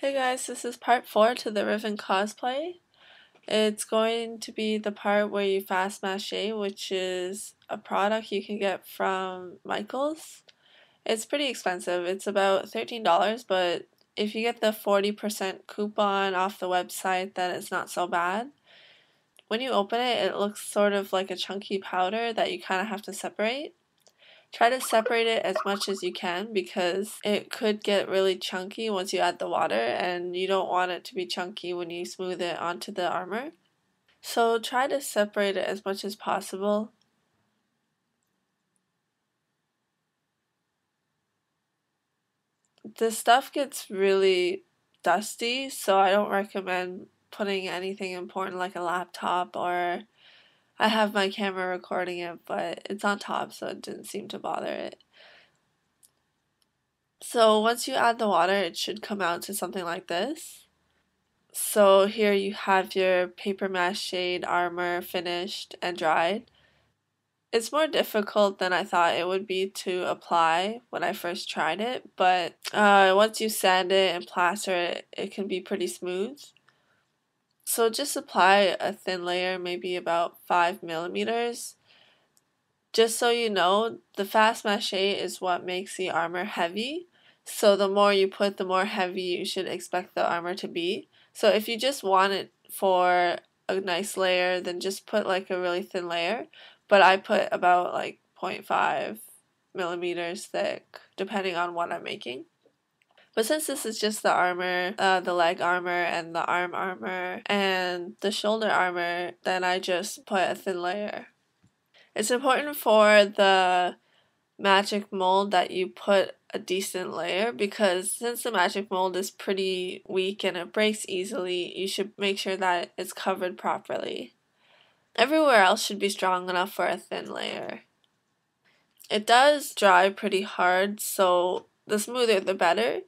Hey guys, this is part 4 to the Riven Cosplay. It's going to be the part where you Fast Mache, which is a product you can get from Micheals. It's pretty expensive. It's about $13, but if you get the 40% coupon off the website, then it's not so bad. When you open it, it looks sort of like a chunky powder that you kind of have to separate. Try to separate it as much as you can because it could get really chunky once you add the water, and you don't want it to be chunky when you smooth it onto the armor. So try to separate it as much as possible. The stuff gets really dusty, so I don't recommend putting anything important like a laptop, or I have my camera recording it, but it's on top, so it didn't seem to bother it. So once you add the water, it should come out to something like this. So here you have your paper mache armor finished and dried. It's more difficult than I thought it would be to apply when I first tried it, but once you sand it and plaster it, it can be pretty smooth. So just apply a thin layer, maybe about 5 millimeters. Just so you know, the Fast Mache is what makes the armor heavy. So the more you put, the more heavy you should expect the armor to be. So if you just want it for a nice layer, then just put like a really thin layer. But I put about like 0.5 millimeters thick, depending on what I'm making. But since this is just the armor, the leg armor and the arm armor and the shoulder armor, then I just put a thin layer. It's important for the magic mold that you put a decent layer, because since the magic mold is pretty weak and it breaks easily, you should make sure that it's covered properly. Everywhere else should be strong enough for a thin layer. It does dry pretty hard, so the smoother the better.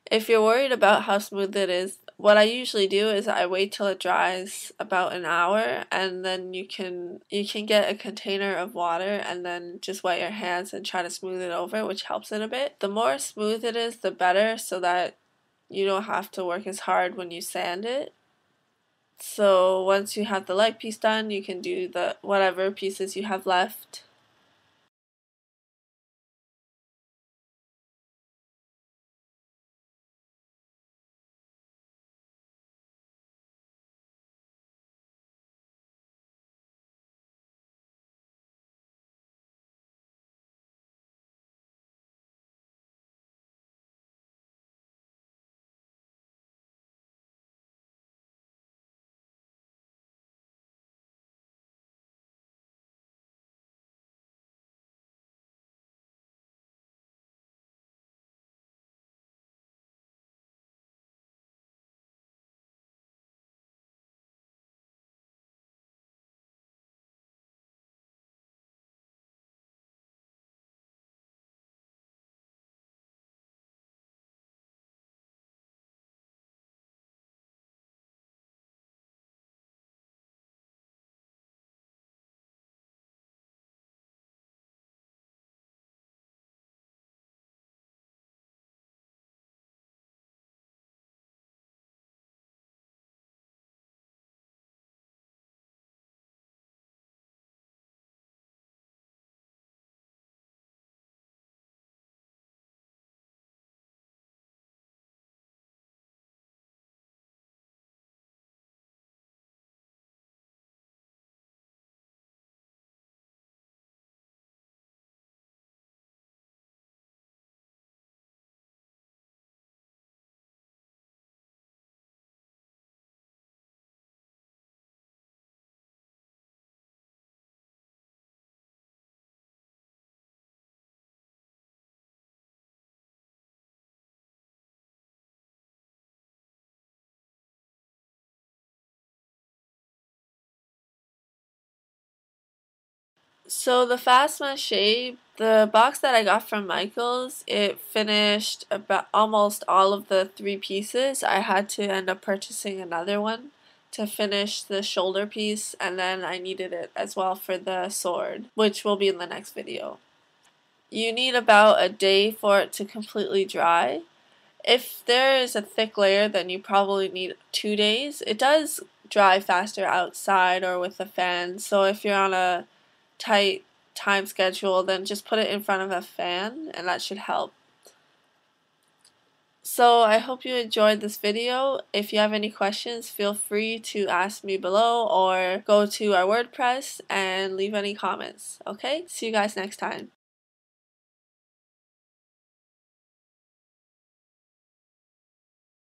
If you're worried about how smooth it is, what I usually do is I wait till it dries about an hour, and then you can get a container of water and then just wet your hands and try to smooth it over, which helps it a bit. The more smooth it is, the better, so that you don't have to work as hard when you sand it. So once you have the leg piece done, you can do the whatever pieces you have left. So the Fast Mache, the box that I got from Micheals, it finished about almost all of the 3 pieces. I had to end up purchasing another one to finish the shoulder piece, and then I needed it as well for the sword, which will be in the next video. You need about a day for it to completely dry. If there is a thick layer, then you probably need 2 days. It does dry faster outside or with a fan, so if you're on a tight time schedule, then just put it in front of a fan and that should help. So I hope you enjoyed this video. If you have any questions, feel free to ask me below or go to our WordPress and leave any comments. Okay? See you guys next time.